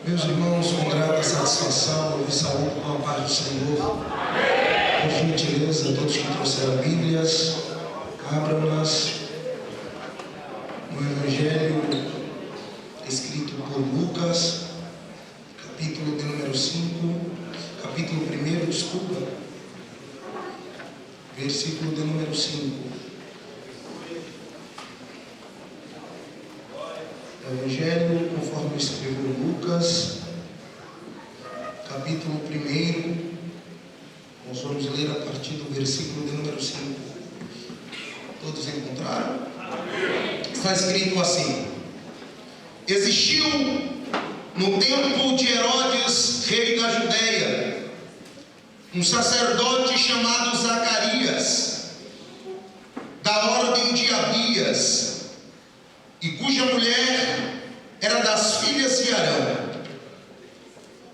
Meus irmãos, com grata satisfação, eu vos saúdo com a paz do Senhor. Por gentileza, todos que trouxeram Bíblias, abram-nas no Evangelho escrito por Lucas, capítulo de número 5, capítulo 1, desculpa, versículo de número 5. Evangelho conforme escreveu Lucas, capítulo 1, nós vamos ler a partir do versículo de número 5. Todos encontraram? Está escrito assim: existiu no tempo de Herodes, rei da Judeia, um sacerdote chamado Zacarias, da ordem de Abias, e cuja mulher era das filhas de Arão.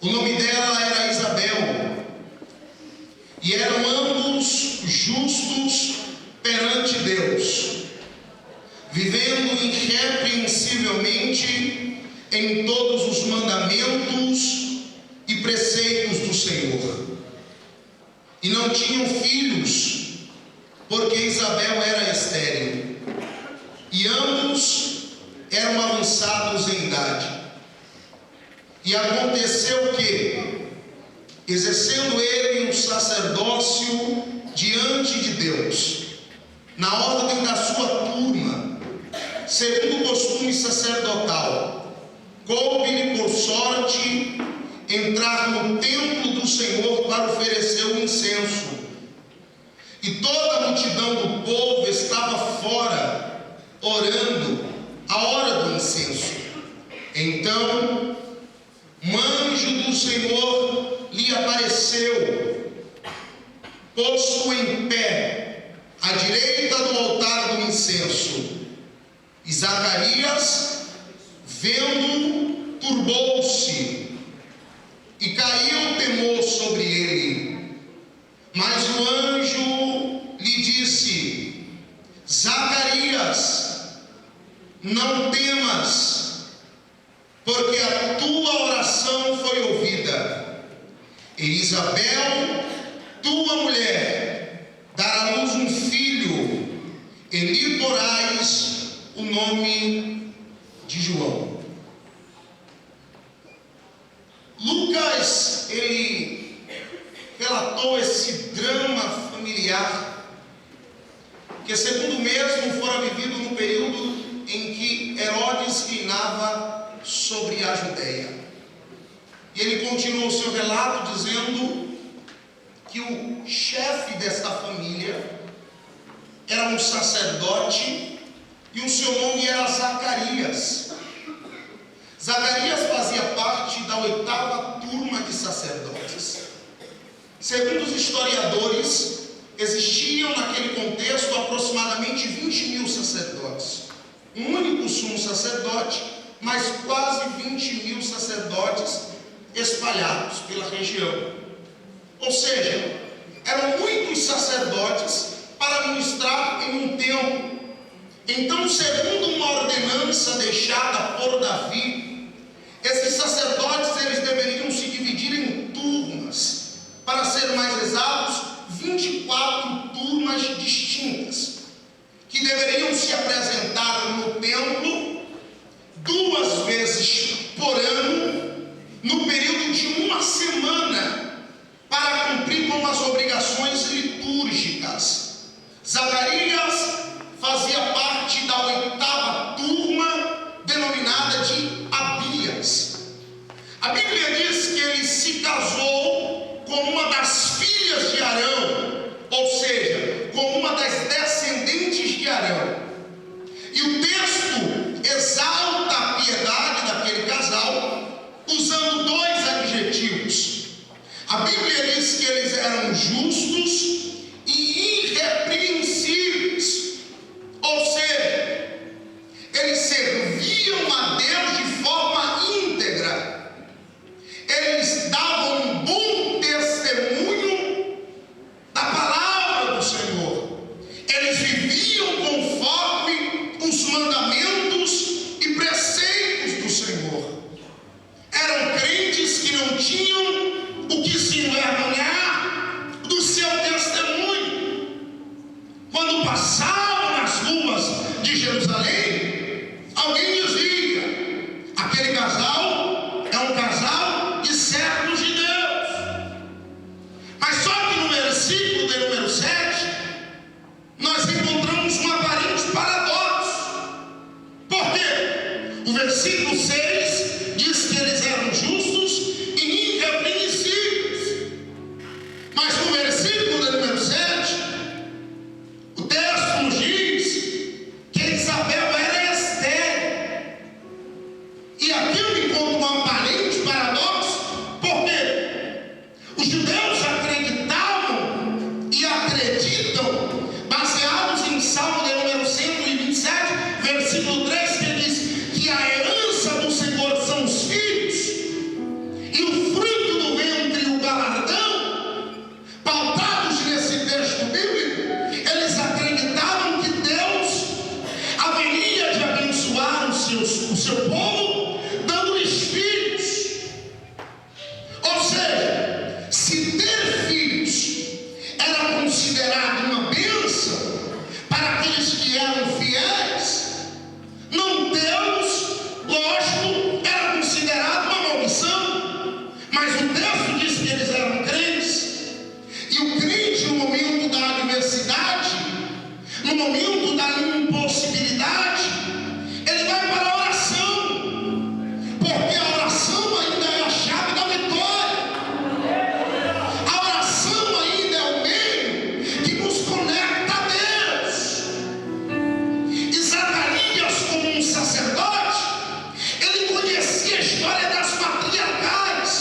O nome dela era Isabel, e eram ambos justos perante Deus, vivendo irrepreensivelmente em todos os mandamentos e preceitos do Senhor. E não tinham filhos, porque Isabel era estéril, e ambos eram avançados em idade. E aconteceu que, exercendo ele o sacerdócio diante de Deus, na ordem da sua turma, segundo o costume sacerdotal, coube-lhe por sorte entrar no templo do Senhor para oferecer o incenso. E toda a multidão do povo estava fora, orando, a hora do incenso. Então, um anjo do Senhor lhe apareceu, posto em pé, à direita do altar do incenso. E Zacarias, vendo, turbou-se, e caiu o temor sobre ele. Mas o anjo lhe disse: Zacarias, não temas, porque a tua oração foi ouvida, e Isabel, tua mulher, dará à luz um filho, e lhe porás o nome de João. Lucas, ele relatou esse drama familiar, que segundo mesmo fora vivido no período em que Herodes reinava sobre a Judeia. E ele continuou o seu relato dizendo que o chefe desta família era um sacerdote e o seu nome era Zacarias. Zacarias fazia parte da 8ª turma de sacerdotes. Segundo os historiadores, existiam naquele contexto aproximadamente 20.000 sacerdotes. Um único sumo sacerdote, mas quase 20.000 sacerdotes espalhados pela região. Ou seja, eram muitos sacerdotes para ministrar em um templo. Então, segundo uma ordenança deixada por Davi, esses sacerdotes eles deveriam se dividir em turmas, para ser mais exatos, 24 turmas distintas, que deveriam se apresentar no templo 2 vezes por ano, no período de uma semana, para cumprir com as obrigações litúrgicas. Zacarias fazia parte da 8ª turma, denominada de Abias. A Bíblia diz que ele se casou com uma das filhas de Arão, ou seja, com uma das descendentes de Arão. E o texto exalta a piedade daquele casal, usando 2 adjetivos. A Bíblia diz que eles eram justos e irrepreensíveis, ou seja, eles serviam a Deus de forma íntegra, eles davam um bom testemunho da palavra do Senhor, eles viviam conforme os mandamentos e preceitos do Senhor, eram crentes tinham o que se envergonhar do seu testemunho. Quando passavam nas ruas de Jerusalém, alguém dizia: aquele casal é um casal de servos de Deus. Mas só que no versículo de número 7, nós encontramos um aparente paradoxo. Por quê? O versículo 6 diz que eles eram justos e irrepreensíveis. Mas no versículo de número 7, o texto nos diz que Isabel era estéril. E aqui eu encontro um aparente paradoxo. Por quê? Os judeus acreditavam e acreditam, baseados em Salmo de número 127, versículo 3, que diz que a herança do Senhor são os filhos, e o fruto do ventre o galardão. Pautados nesse texto bíblico, eles acreditavam que Deus haveria de abençoar o seu povo, dando-lhes filhos. Ou seja, se ter filhos era considerado uma bênção para aqueles que eram fiéis, não Deus, lógico, era considerado uma maldição. Mas o texto diz que eles eram crentes. E o crente, no momento da adversidade, no momento da impossibilidade, ele vai para a oração, porque a oração ainda é a chave da vitória. A oração ainda é o meio que nos conecta a Deus. E Zacarias, como um sacerdote, ele conhecia a história das patriarcais,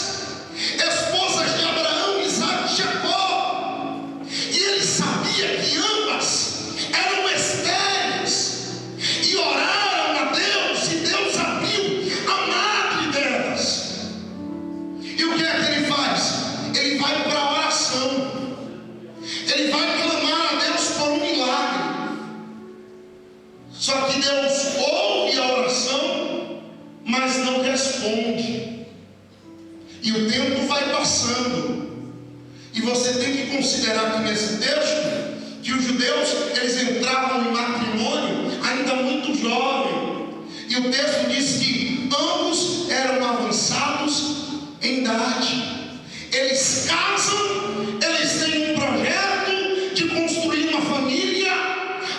esposas de Abraão, Isaac e Jacó. E ele sabia que ambas eram estéreis e oraram a Deus, e Deus abriu a madre delas. E o que é que ele faz? Ele vai para a oração. Ele vai clamar a Deus por um milagre. Só que Deus ouve a oração, mas não responde. E o tempo vai passando. E você tem que considerar que nesse texto, que os judeus, eles entravam em matrimônio ainda muito jovem. E o texto diz que ambos eram avançados em idade. Eles casam, eles têm um projeto de construir uma família,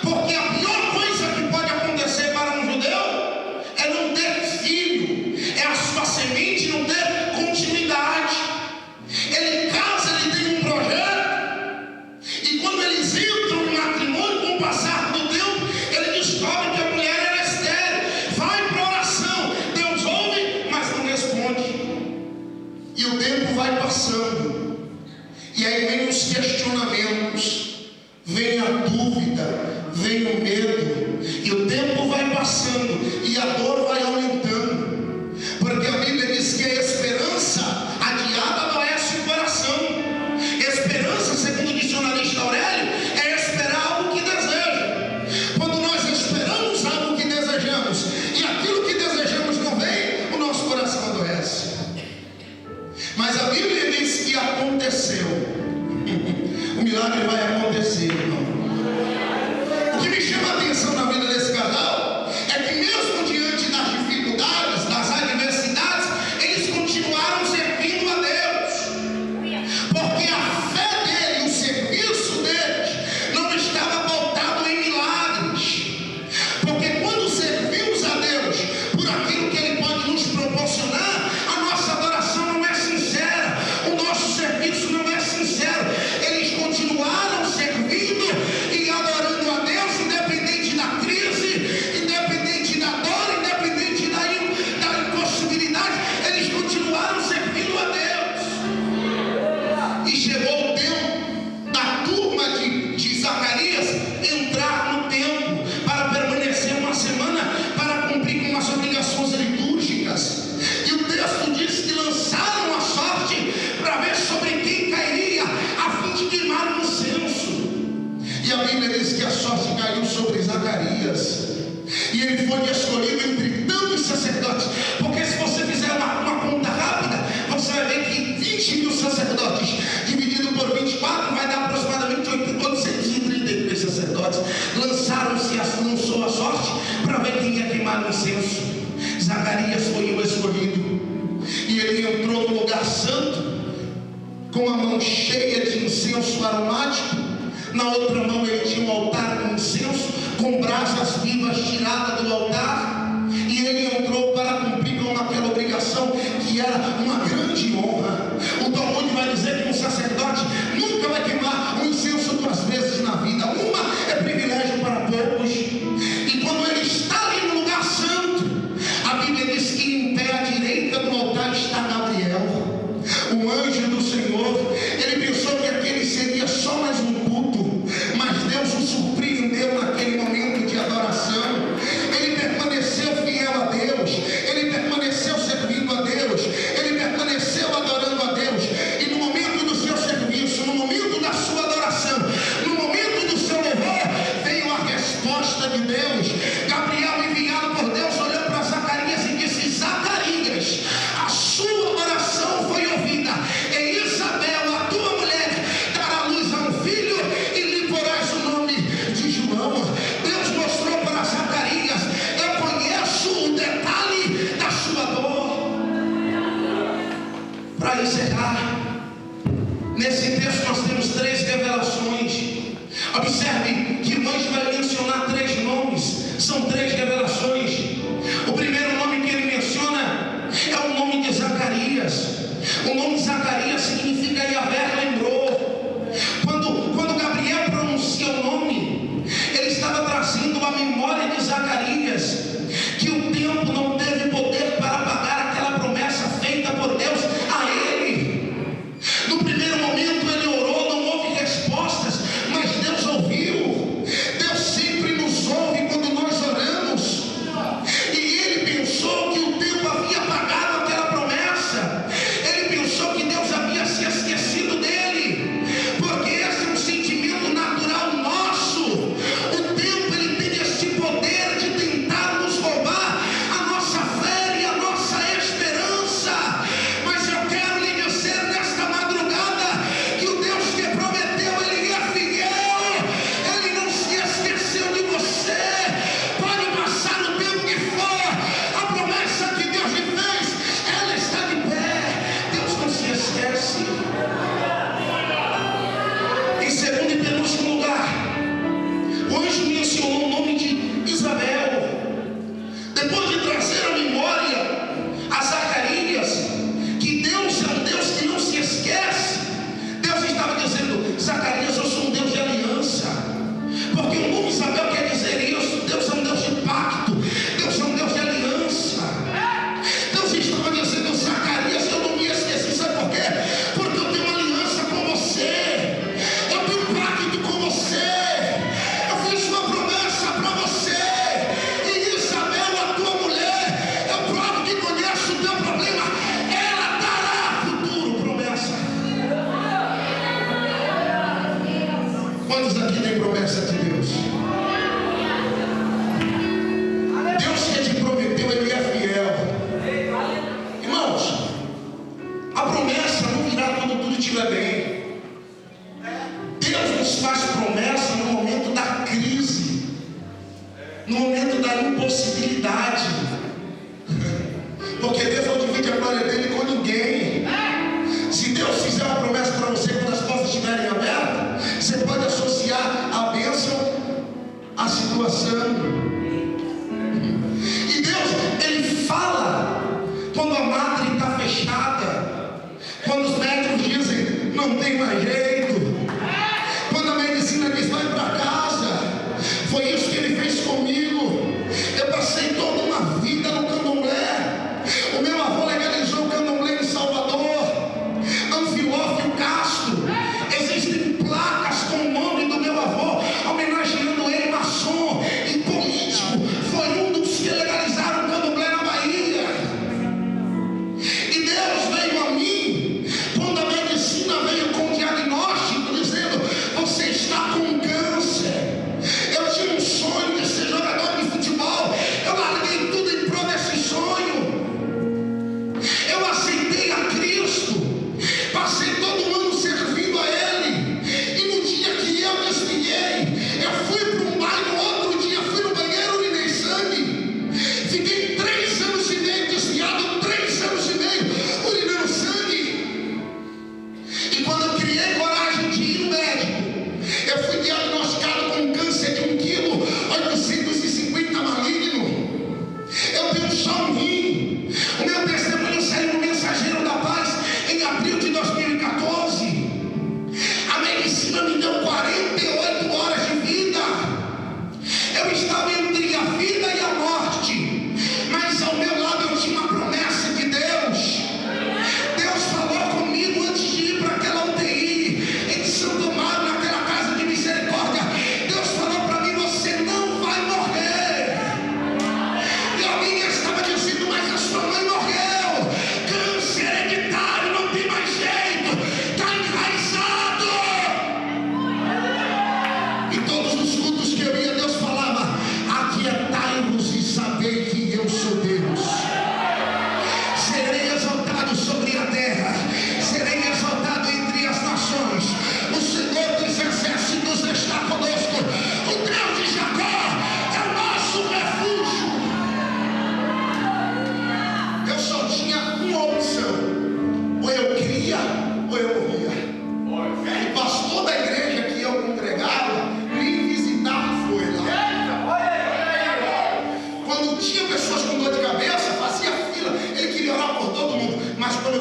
porque a pior coisa que pode acontecer para um judeu é não ter filho, é a sua semente não ter continuidade. Ele casa, ele tem um projeto, e quando eles entram em matrimônio, com o passar do tempo, ele descobre que a mulher era estéril. Vai para a oração, Deus ouve, mas não responde. E o tempo vai passando, e aí vem os questionamentos, vem a dúvida, vem o medo, e o tempo vai passando, e a dor vai aumentando, porque a Bíblia diz que a esperança adiada adoece o coração. Esperança, segundo o dicionarista Aurélio, é esperar algo que deseja. Quando nós esperamos algo que desejamos, e aquilo que desejamos não vem, o nosso coração adoece. Mas a Bíblia diz que aconteceu. O milagre vai acontecer, irmão. O que me chama a atenção na vida desse casal é que mesmo diante das dificuldades, das adversidades, eles continuaram servindo a Deus. Porque a fé dele, o serviço deles, não estava pautado em milagres. Porque quando servimos a Deus por aquilo que Ele pode nos proporcionar, a nossa adoração não é sincera, o nosso serviço não é sincero. Eles continuaram servindo lugar santo, com a mão cheia de incenso aromático. Na outra mão ele tinha um altar com incenso, com brasas vivas tiradas do altar. E ele entrou para cumprir com aquela obrigação, que era uma grande honra. O Talmud vai dizer que um sacerdote nunca vai queimar um incenso 2 vezes na vida. Uma é privilégio para poucos. E quando ele está ali no lugar santo, a Bíblia diz que em pé à direita do altar está Gabriel, o anjo do Senhor. Ele pensou que aquele seria só mais um culto, mas Deus o surpreendeu naquele momento de adoração. Ele permaneceu fiel a Deus, ele permaneceu servindo a Deus, ele permaneceu adorando a Deus. E no momento do seu serviço, no momento da sua adoração, no momento do seu louvor, veio a resposta de Deus. Gabriel, enviado por Deus, olhou para Zacarias e disse: Zacarias, a sua oração foi ouvida. E Isabel, a tua mulher, dará luz a um filho e lhe porás o nome de João. Deus mostrou para Zacarias: eu conheço o detalhe da sua dor. Para encerrar, nesse texto nós temos 3 revelações. Observe que o anjo vai mencionar 3 nomes. São 3 revelações. O primeiro nome que ele menciona é o nome de Zacarias. O nome Zacarias significa Yahvé lembrou. Quando Gabriel pronuncia o nome, ele estava trazendo a memória de Zacarias, que o tempo não teve poder para apagar aquela promessa feita por Deus a ele. No primeiro momento ele orou, não houve respostas, mas Deus ouviu. Deus sempre nos ouve quando nós oramos. E ele pensou que o tempo havia apagado aquela promessa. Ele pensou que Deus havia se esquecido dele, porque esse é um sentimento natural nosso. O tempo, ele tem esse poder de tentar nos roubar a nossa fé e a nossa esperança. Mas eu quero lhe dizer nesta madrugada que o Deus que prometeu, ele é fiel. Ele não se esqueceu de você. Pode passar o tempo que for, a promessa que Deus lhe fez, ela está de pé. Deus não se esquece. Em segundo e penúltimo lugar, o anjo mencionou o nome de Isabel. Depois de trazer a memória a Zacarias que Deus é um Deus que não se esquece, Deus estava dizendo: Zacarias, eu sou um Deus de aliança. Porque o nome Isabel quer dizer isso. Deus é um Deus de pacto, Deus é um Deus de aliança. Deus estava dizendo: Zacarias, eu não me esqueci. Sabe por quê? Porque eu tenho uma aliança com você, eu tenho um pacto com você, eu fiz uma promessa para você. E Isabel, a tua mulher, eu provo que conheço o teu problema, ela dará futuro, promessa. Quantos aqui têm promessa de Deus? Deus que te prometeu, ele é fiel. Irmãos, a promessa não virá quando tudo estiver bem. Deus nos faz promessa no momento da crise, no momento da impossibilidade. Porque Deus não divide a glória dele com ninguém. Se Deus fizer uma promessa para você quando as portas estiverem abertas, você pode associar a bênção à situação. E Deus, ele fala quando a matriz está fechada, quando os médicos dizem não tem mais jeito, quando a medicina diz vai para casa. Foi isso que ele fez comigo. Eu passei toda uma vida no candomblé. O meu avô legalizou o candomblé em Salvador, Anfilófio Castro. Existem placas com o nome do meu avô, homenageando ele, maçom e político. Foi um dos que legalizaram o candomblé na Bahia. E Deus veio a mim quando a medicina veio com diagnóstico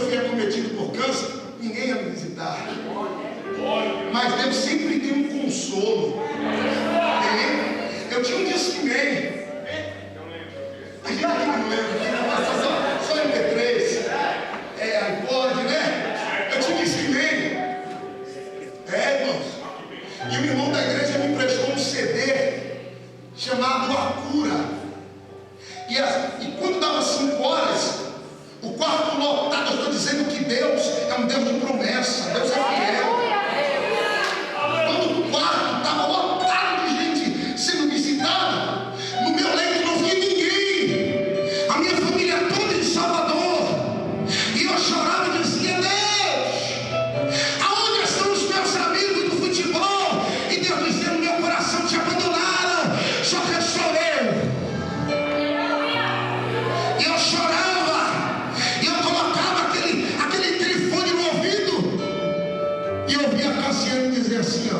eu fui acometido por câncer, ninguém ia me visitar. Mas Deus sempre tem um consolo. Eu tinha um Discman. A gente aqui não lembra, só MP3, iPod, né? Eu tinha um Discman. Irmãos. E o irmão da igreja me emprestou um CD chamado A Cura. E quando dava 5 horas, o quarto lotado. Eu estou dizendo que Deus é um Deus de promessa. Deus é fiel. Quando o quarto estava lotado de gente sendo visitada, no meu leito não via ninguém. A minha família toda em Salvador. E eu chorava e dizia: Deus, aonde estão os meus amigos do futebol? E Deus dizia no meu coração: te abandonaram, só que sou eu. E eu chorava, e eu colocava aquele telefone no ouvido, e eu ouvia a Cassiane dizer assim: ó,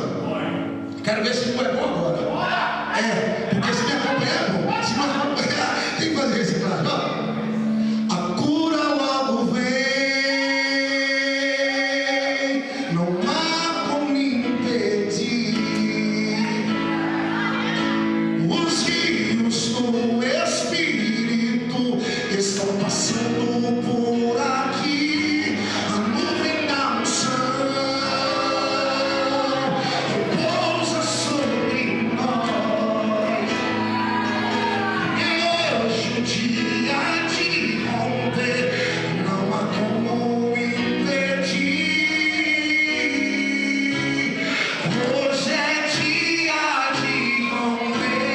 quero ver se não é bom agora. Porque se me acompanhar, se me acompanhar, tem que fazer esse claro. A cura logo vem, não há como impedir. Os rios do Espírito estão passando por aqui. A nuvem da unção repousa sobre nós. E hoje o dia de romper, não há como impedir. Hoje é dia de romper.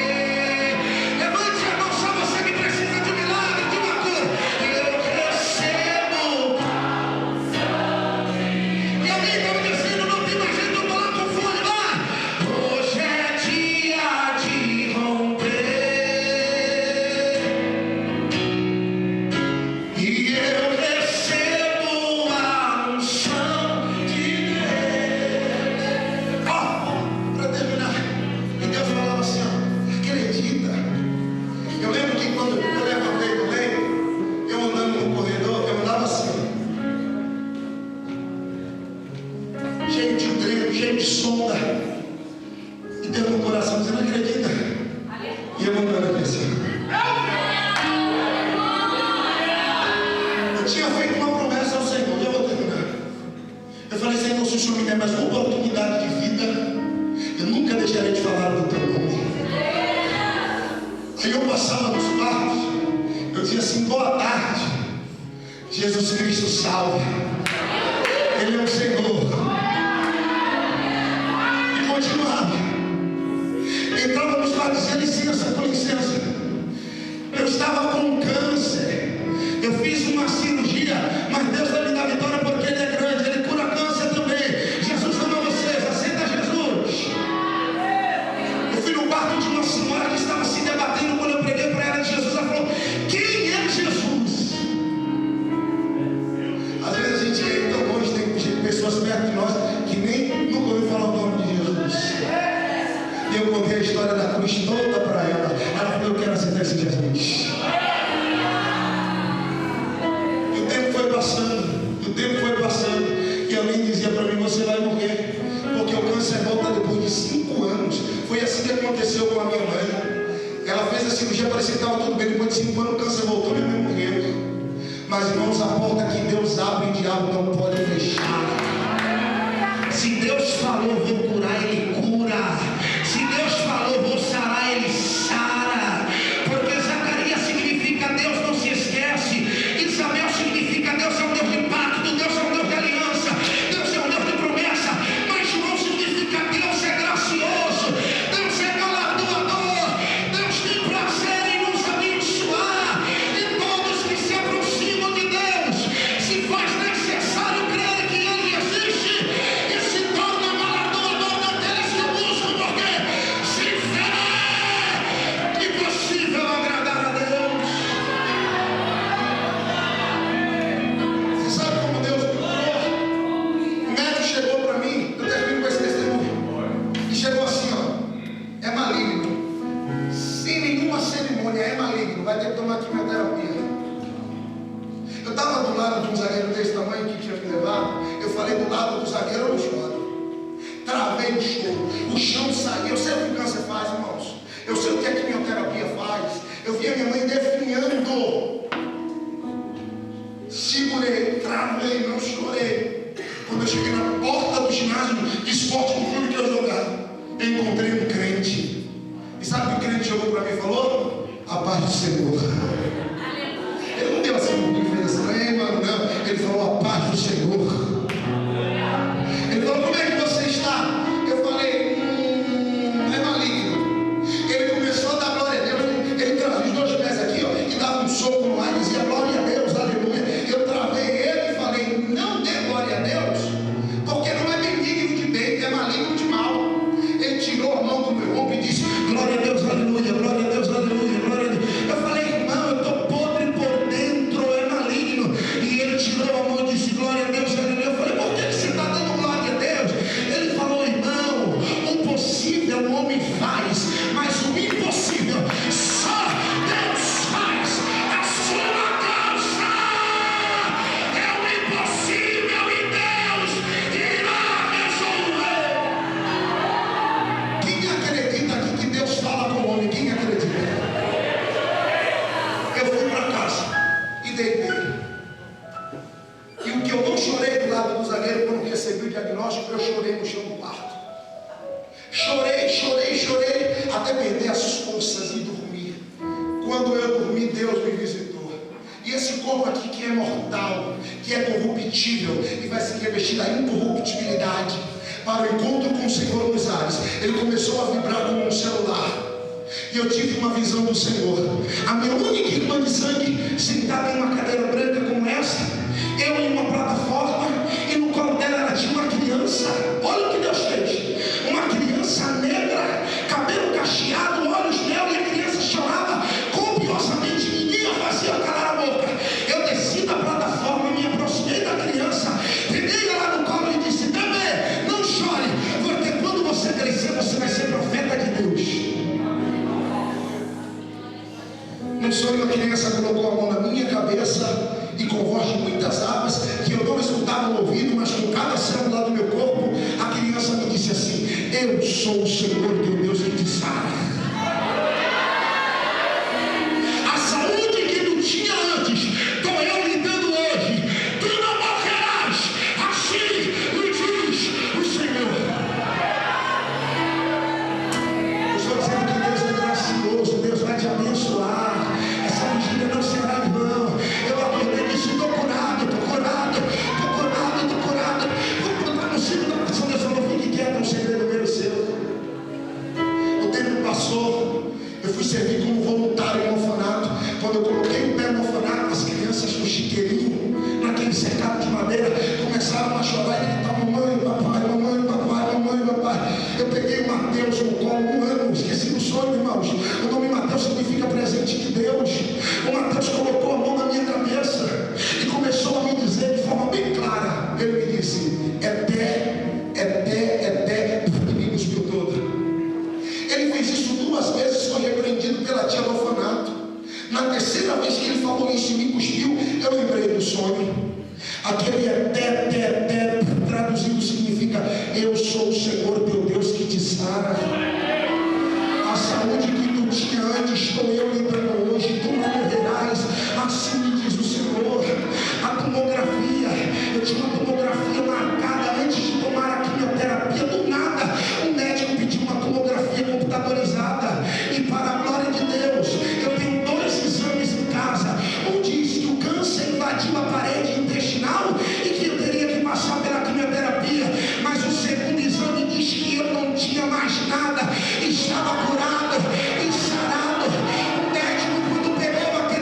Levante a mão, só você que precisa de um milagre, de uma cura. Eu recebo. E alguém estava dizendo: não tem mais jeito, eu vou lá com fome lá. Hoje é dia de romper. E eu recebo a unção de Deus. Para terminar, e Deus falava assim: ó, acredita. Eu lembro que quando eu levantei do leito, eu andando no corredor, eu andava assim, cheio de treino, cheio de sonda. E Deus no coração dizendo: acredita. E eu andando aqui assim. Eu tinha feito uma promessa ao Senhor, e eu vou terminar. Eu falei: Senhor, se o Senhor me der mais uma oportunidade de vida, eu nunca deixarei de falar do teu nome. Aí eu passava nos quartos, eu dizia assim: boa tarde, Jesus Cristo salve. Ele é o Senhor. E continuava. Entrava nos quartos e dizia: licença, com licença. Eu estava com câncer. Eu fiz uma cirurgia, mas Deus vai me dar vitória porque Ele é grande. Ele cura câncer também. Jesus ama vocês. Aceita Jesus. Eu fui no quarto de uma senhora que estava se debatendo quando eu preguei para ela de Jesus. Ela falou: quem é Jesus? Às vezes a gente é tão longe, tem pessoas perto de nós que nem nunca ouviu falar o nome de Jesus. E eu contei a história da cruz toda para ela. Ela falou: eu quero aceitar esse Jesus. E o tempo foi passando, e alguém dizia para mim: você vai morrer, porque o câncer volta depois de 5 anos. Foi assim que aconteceu com a minha mãe. Ela fez a cirurgia, parecia que estava tudo bem. Depois de 5 anos o câncer voltou e minha mãe morreu. Mas irmãos, a porta que Deus abre, o diabo não pode fechar. Se Deus falou, vou curar, Ele cura. Se Deus falou, vou sarar, Ele sara. Porque Zacarias significa Deus não se esquece. Isabel significa Deus é um Deus de pacto, Deus é um Deus de aliança, Deus é um Deus de promessa. Mas João significa Deus é gracioso, Deus é galardoador, Deus tem prazer em nos abençoar. E todos que se aproximam de Deus, se faz necessário crer que Ele existe e se torna galardoador da terra. saí, eu sei o que o câncer faz, irmãos. Eu sei o que a quimioterapia faz. Eu vi a minha mãe definhando. Segurei, travei, não chorei. Quando eu cheguei na porta do ginásio de esporte do clube que eu jogava, eu encontrei um crente. E sabe o que o crente chegou para mim e falou? A paz do Senhor. Ele não deu assim, ele fez assim, mano, não. Ele falou, a paz do Senhor. Ele falou, como é que você está? Eu falei, é maligno. Ele começou a dar glória a Deus. Ele trazia os 2 pés aqui, ó, e dava um soco no ar e dizia, glória a Deus, aleluia. Eu travei ele e falei, não dê glória a Deus, porque não é benigno de bem, é maligno de mal. Ele tirou a mão do meu ombro e disse, glória a Deus, aleluia, glória a Deus, aleluia, glória a Deus. Eu falei, irmão, eu estou podre por dentro, é maligno. E ele tirou a mão e disse, glória a Deus, aleluia. Eu falei, por que você está dando glória a Deus? Ele falou, irmão, o possível o homem faz, mas o impossível só Deus faz. A sua causa é o impossível e Deus irá resolver. Quem acredita aqui que Deus fala com o homem? Quem acredita? Eu fui para casa e deitei. E o que eu não chorei do lado do zagueiro quando recebi o diagnóstico, eu chorei no chão do quarto. Chorei, chorei, chorei, até perder as forças e dormir. Quando eu dormi, Deus me visitou. E esse corpo aqui que é mortal, que é corruptível, e vai se revestir da incorruptibilidade para o encontro com o Senhor nos ares, ele começou a vibrar como um celular. E eu tive uma visão do Senhor. A minha única irmã de sangue sentada em uma cadeira branca como essa, eu em uma plataforma, e no colo dela ela tinha uma criança. Olha o que Deus fez. Uma criança negra, cabelo cacheado, olhos nela, e a criança chorava copiosamente. Ninguém fazia calar a boca. Eu desci da plataforma, me aproximei da criança, peguei ela no colo e disse, bebê, não chore, porque quando você crescer, você vai ser profeta de Deus. No sonho, a criança colocou a mão na minha cabeça e com voz de muitas águas, que eu não escutava no ouvido, mas com cada célula do meu corpo, a criança me disse assim, eu sou o Senhor teu Deus que te sara. A saúde que tu tinha antes, estou eu lhe dando hoje. Tu não morrerás, assim lhe diz o Senhor. Eu estou dizendo que Deus é gracioso, Deus vai te abençoar. Essa vigília não será em vão. Eu acordei e disse, estou curado, estou curado, estou curado, estou curado. Vou contar no ciclo da oração. Deus falou, fique quieto, é um segredo meu e seu. O tempo passou, eu fui servir como voluntário em orfanato. Quando eu coloquei o pé no orfanato, as crianças com chiqueirinho, naquele cercado de madeira, começaram a chorar e gritar, mamãe, papai, mamãe, papai, mamãe, papai. Eu peguei o Mateus no colo, 1 ano, esqueci do sonho, irmãos. O nome Mateus significa presente de Deus. O Mateus colocou a mão na minha cabeça e começou a me dizer de forma bem clara. Ele me disse, é pé, é pé, é pé, e me cuspiu todo. Ele fez isso 2 vezes, foi repreendido pela tia do orfanato. Na 3ª vez que ele falou isso e me cuspiu, eu lembrei do sonho. Aquele é pé, pé, pé, traduzido significa, eu sou o Senhor teu Deus que te sara. A saúde que tu tinha antes, estou eu lhe dando hoje, tu não morrerás, assim me diz o Senhor. A tomografia, eu tinha uma tomografia marcada antes de tomar a quimioterapia. Do nada, o médico pediu uma tomografia computadorizada, e para a glória de Deus, eu tenho 2 exames em casa. Um diz que o câncer invadiu a parede intestinal e que eu teria que passar pela quimioterapia, mas o segundo exame diz que eu não tinha mais nada, estava curado e sarado. O médico, quando pegou aquele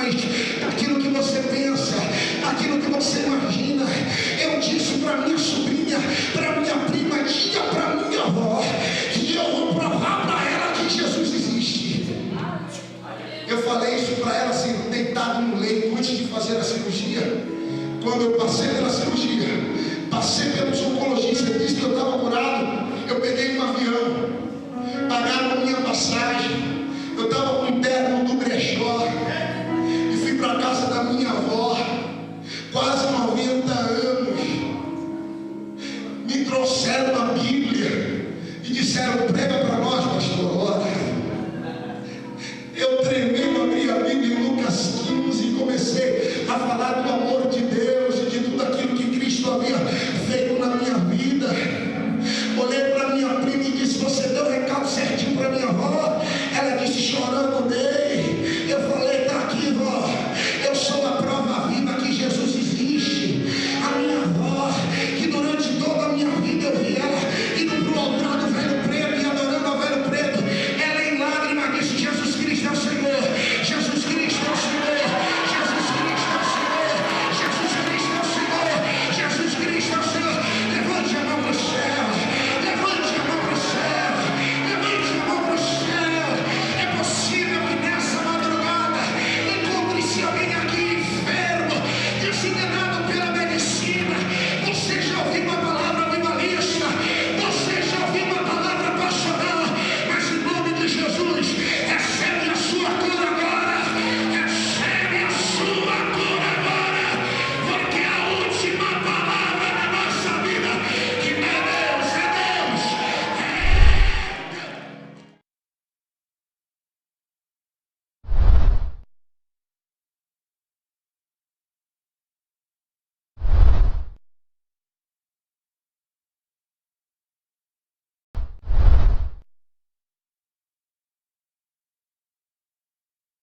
mais daquilo que você pensa, daquilo que você imagina. Eu disse para minha sobrinha, para minha prima, diga para minha avó que eu vou provar para ela que Jesus existe. Eu falei isso para ela assim, deitado no leito, antes de fazer a cirurgia. Quando eu passei pela cirurgia, passei pelos oncologistas, disse que eu estava curado, eu peguei um avião, pagaram a minha passagem, eu estava com um terno do brechó e fui para a casa da minha avó, quase 90 anos. Me trouxeram a Bíblia e disseram: prega para nós, pastor. Ora, eu tremendo abri a Bíblia em Lucas 15 e comecei a falar do amor